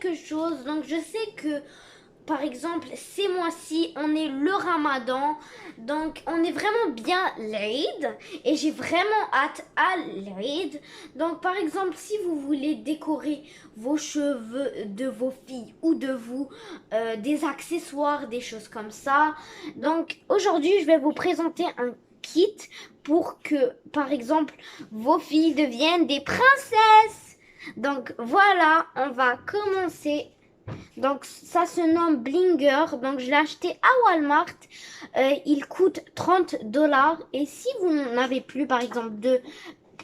quelque chose. Donc je sais que par exemple, ces mois-ci, on est le Ramadan, donc on est vraiment bien l'Eid et j'ai vraiment hâte à l'Eid. Donc par exemple, si vous voulez décorer vos cheveux de vos filles ou de vous, des accessoires, des choses comme ça. Donc aujourd'hui, je vais vous présenter un kit pour que, par exemple, vos filles deviennent des princesses. Donc voilà, on va commencer. Donc ça se nomme Blinger. Donc je l'ai acheté à Walmart. Il coûte 30 $ et si vous n'avez plus par exemple de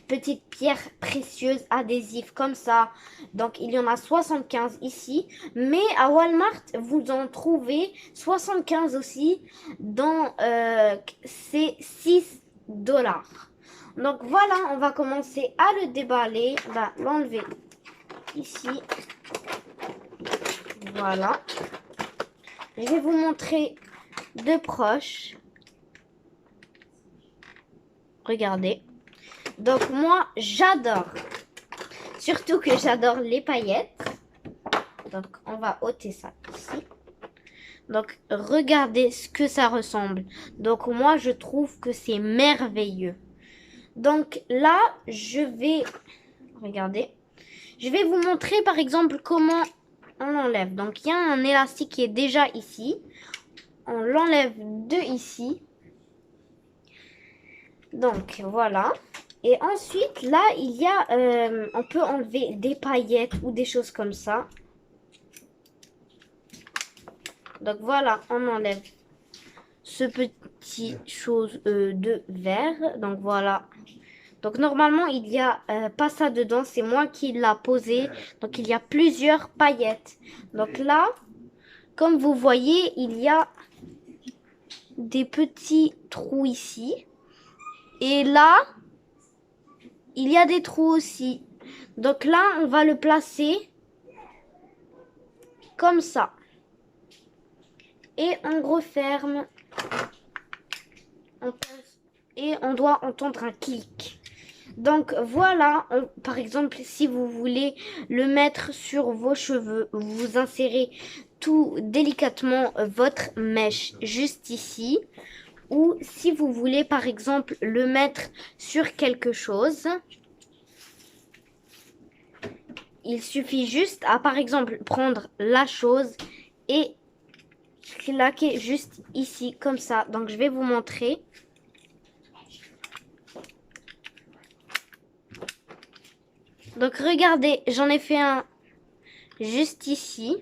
petites pierres précieuses adhésives comme ça, donc il y en a 75 ici, mais à Walmart vous en trouvez 75 aussi dans ces 6 $. Donc voilà, on va commencer à le déballer. On va l'enlever ici. Voilà. Je vais vous montrer de proche. Regardez. Donc moi, j'adore. Surtout que j'adore les paillettes. Donc on va ôter ça ici. Donc regardez ce que ça ressemble. Donc moi, je trouve que c'est merveilleux. Donc là, je vais... Regardez. Je vais vous montrer par exemple comment on l'enlève. Donc il y a un élastique qui est déjà ici. On l'enlève de ici. Donc voilà. Et ensuite, là, il y a... on peut enlever des paillettes ou des choses comme ça. Donc voilà, on enlève ce petit chose de verre. Donc voilà. Donc normalement, il n'y a pas ça dedans. C'est moi qui l'a posé. Donc il y a plusieurs paillettes. Donc là, comme vous voyez, il y a des petits trous ici. Et là, il y a des trous aussi. Donc là, on va le placer comme ça. Et on referme. Et on doit entendre un clic. Donc voilà, par exemple, si vous voulez le mettre sur vos cheveux, vous insérez tout délicatement votre mèche juste ici. Ou si vous voulez, par exemple, le mettre sur quelque chose, il suffit juste à, par exemple, prendre la chose et claquer juste ici, comme ça. Donc, je vais vous montrer. Donc, regardez, j'en ai fait un juste ici.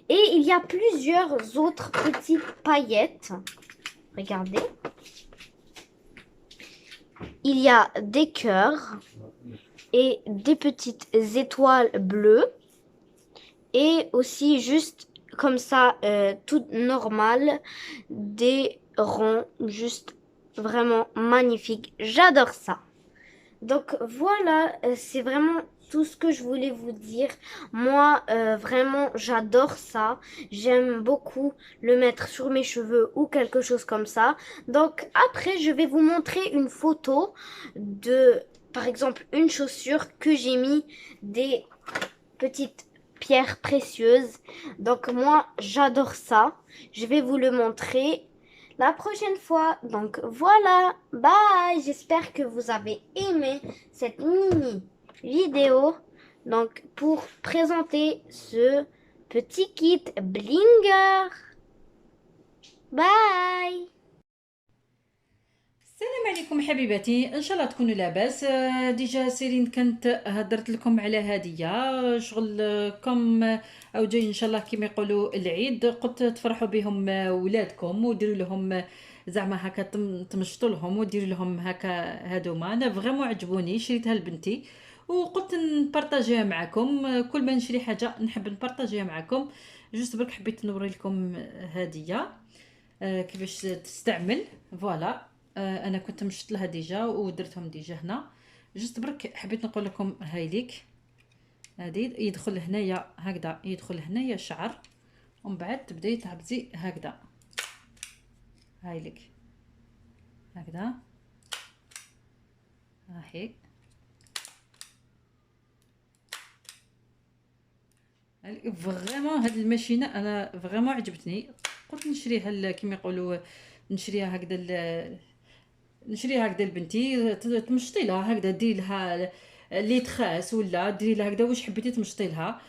Et il y a plusieurs autres petites paillettes. Regardez. Il y a des cœurs et des petites étoiles bleues. Et aussi juste comme ça, tout normal, des ronds, juste vraiment magnifique. J'adore ça. Donc voilà, c'est vraiment tout ce que je voulais vous dire. Moi, vraiment, j'adore ça. J'aime beaucoup le mettre sur mes cheveux ou quelque chose comme ça. Donc après, je vais vous montrer une photo de, par exemple, une chaussure que j'ai mis des petites pierres précieuses. Donc moi, j'adore ça. Je vais vous le montrer la prochaine fois. Donc voilà, bye. J'espère que vous avez aimé cette mini vidéo. Donc pour présenter ce petit kit Blinger. Bye. السلام عليكم حبيباتي، ان شاء الله تكونوا لاباس. ديجا سيرين كانت هدرت لكم على هديه شغل كم او جاي ان شاء الله كيما يقولوا العيد، قلت تفرحوا بهم ولادكم وديروا لهم زعما هكا تمشطوا لهم وديروا لهم هكا. هادوما انا فريمون عجبوني، شريتها لبنتي وقلت نبارطاجيها معكم. كل ما نشري حاجه نحب نبارطاجيها معكم. جوست برك حبيت نوري لكم هديه كيفاش تستعمل. فوالا، انا كنت مشت لها ديجا ودرتهم ديجا هنا. جست برك حبيت نقول لكم هاي ليك، هادي يدخل هنايا هكذا، يدخل هنايا شعر ومن بعد تبداي تهبزي هكذا. هاي ليك هكذا، هاهي فريمون هاد الماشينه انا فريمون عجبتني. قلت نشريها كيما يقولوا نشريها هكذا نشريها هكذا لبنتي تمشطي لها هكذا، ديري لها اللي تخاس ولا ديري لها هكذا واش حبيتي تمشطي لها.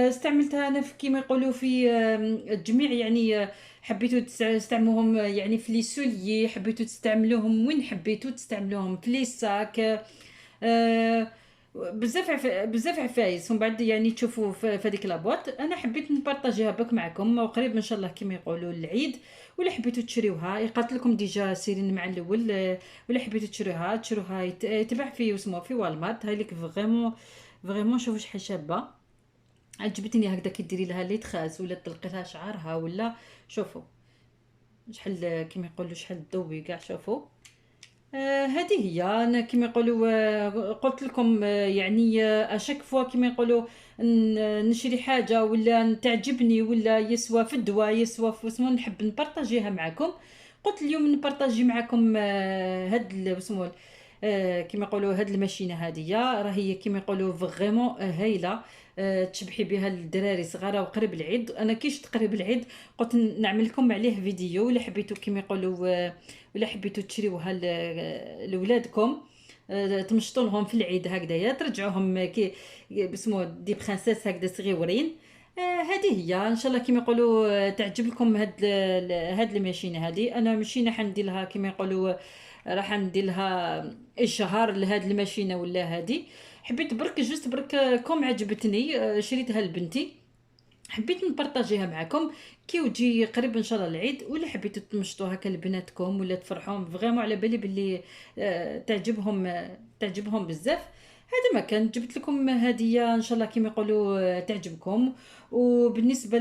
استعملتها انا في كيما يقولوا في الجميع يعني. حبيتو تستعملوهم يعني في لي سوليي، حبيتو تستعملوهم وين حبيتو تستعملوهم في لي ساك. آه، بزاف عفايس. ومن بعد يعني تشوفوا في هذيك لابواط انا حبيت نبارطاجيها بك معكم، وقريب ان شاء الله كما يقولوا العيد. ولا حبيتوا تشريوها يقات لكم ديجا سيرين مع الاول. ولا حبيتوا تشروها يتباع في وسمو في والمارت. هاي لك فريمون شوفوا شحال شابه. عجبتني هكذا كي ديري لها اللي تخاس ولا تطلقي لها شعرها ولا. شوفوا شحال كيما يقولوا شحال ضوي كاع. شوفوا هذه هي. انا كما يقولوا قلت لكم يعني اشاك فوا كما يقولوا نشري حاجه ولا تعجبني ولا يسوى في الدواء يسوى في اسمه نحب نبارطاجيها معكم. قلت اليوم نبارطاجي معكم هاد اسمه كما يقولوا هاد الماشينه هذه راهي كما يقولوا فريمون هايله. تشبحي بها الدراري صغار وقريب العيد. انا كي شفت قريب العيد قلت نعمل لكم عليه فيديو. ولا حبيتوا كما يقولوا ولا حبيتوا تشريوها لولادكم تمشطوا لهم في العيد هكذايا ترجعوهم كي بسمو دي برانسيس هكذا صغيورين. هذه هي ان شاء الله كما يقولوا تعجب لكم هاد الماشينه هذه. انا ماشينه حندير لها كما يقولوا راح ندير لها اشهار لهاد الماشينه ولا هذه. حبيت برك جوست برك كوم عجبتني شريتها لبنتي. حبيت نبارطاجيها معكم كي وجي قريب ان شاء الله العيد. ولا حبيتوا تمشطوا هكا لبناتكم ولا تفرحوهم فريمون على بالي باللي تعجبهم بزاف. هذا ما كان جبت لكم هديه ان شاء الله كما يقولوا تعجبكم. وبالنسبه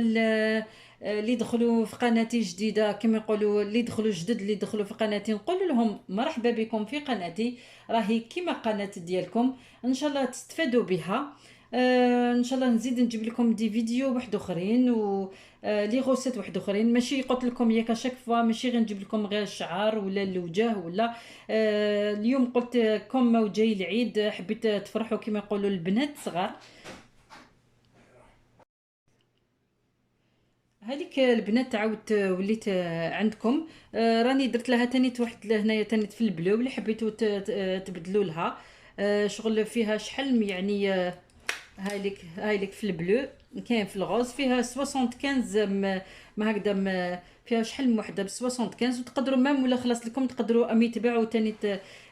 اللي دخلوا في قناتي جديده كما يقولوا اللي دخلوا جدد اللي دخلوا في قناتي نقول لهم مرحبا بكم في قناتي. راهي كما قناه ديالكم ان شاء الله تستفادوا بها. ان شاء الله نزيد نجيب لكم دي فيديو واحد اخرين و لي غوسيت واحد اخرين. ماشي قلت لكم ياك شاك فوا ماشي غنجيب لكم غير الشعر ولا الوجه ولا. اليوم قلت كم ما جاي العيد حبيت تفرحوا كما يقولوا البنات صغار. هذيك البنات تعاود وليت عندكم. راني درت لها تانيت واحد لهنايا تانيت في البلو اللي حبيتوا تبدلوا لها. شغل فيها شحال يعني هاي لك في البلو كاين في الغوز فيها 75 ما هكذا فيها شحال من وحده ب 75. وتقدروا مام ولا خلاص لكم تقدروا ام يتباعوا تاني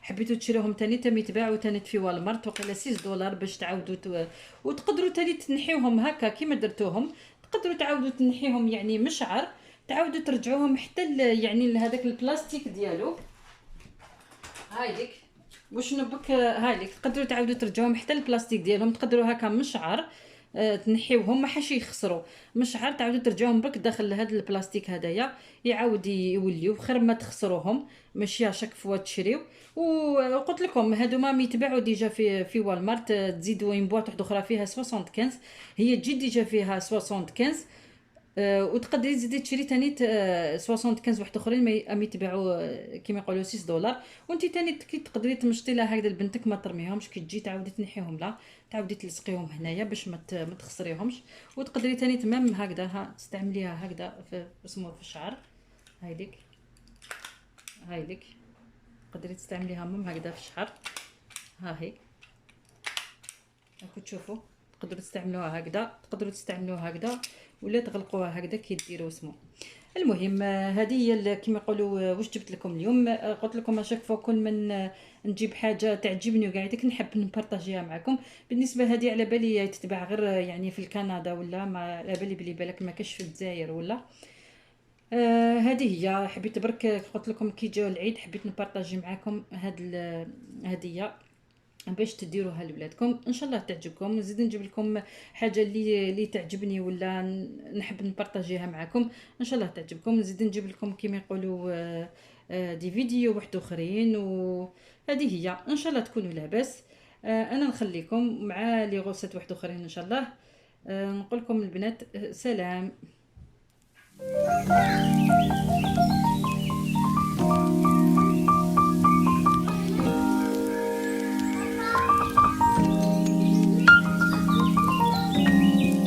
حبيتوا تشريوهم تاني تم يتباعوا تاني في والمارت وقيلا 6 دولار باش تعاودوا وتقدروا تاني تنحيوهم هكا كيما درتوهم. تقدروا تعاودوا تنحيهم يعني مشعر تعاودوا ترجعوهم حتى يعني لهذاك البلاستيك ديالو. هاي لك واش نبك هاي لك تقدروا تعاودوا ترجعوهم حتى البلاستيك ديالهم. تقدروا هكا مشعر تنحيوهم ما حاش يخسروا مشعر تعاودوا ترجعوهم برك داخل هذا البلاستيك هدايا يعاود يوليو خير ما تخسروهم ماشي شاك فوا تشريو. وقلت لكم هادو ما يتباعوا ديجا في والمارت. تزيدوا وين بواط واحده اخرى فيها 75 هي تجي ديجا فيها 75. وتقدري تزيدي تشري تاني 75 واحد اخرين ما يتباعوا كيما يقولوا 6 دولار. وانت تاني كي تقدري تمشطي لها هكذا لبنتك ما ترميهمش كي تجي تعاودي تنحيهم لا تعاودي تلصقيهم هنايا باش ما تخسريهمش. وتقدري تاني تمام هكذا تستعمليها هكذا في اسمه في الشعر. هاي لك تقدري تستعمليها مم هكذا في الشعر. ها هي راكم تشوفوا تقدروا تستعملوها هكذا تقدروا تستعملوها هكذا ولا تغلقوها هكذا كي ديروا اسمه. المهم هذه هي كما يقولوا واش جبت لكم اليوم. قلت لكم اشاك فوا كل من نجيب حاجه تعجبني وقاعدك نحب نبارطاجيها معكم. بالنسبه هذه على بالي تتباع غير يعني في كندا ولا ما على بالي بلي بالك ما كاش في الجزائر ولا. هذه هي حبيت برك قلت لكم كي جاو العيد حبيت نبارطاجي معكم هاد الهديه باش تديروها لولادكم ان شاء الله تعجبكم. نزيد نجيب لكم حاجه اللي تعجبني ولا نحب نبارطاجيها معكم ان شاء الله تعجبكم. نزيد نجيب لكم كيما يقولوا دي فيديو واحد اخرين. وهذه هي ان شاء الله تكونوا لاباس. انا نخليكم مع لي غوسات واحد اخرين ان شاء الله. نقول لكم البنات سلام.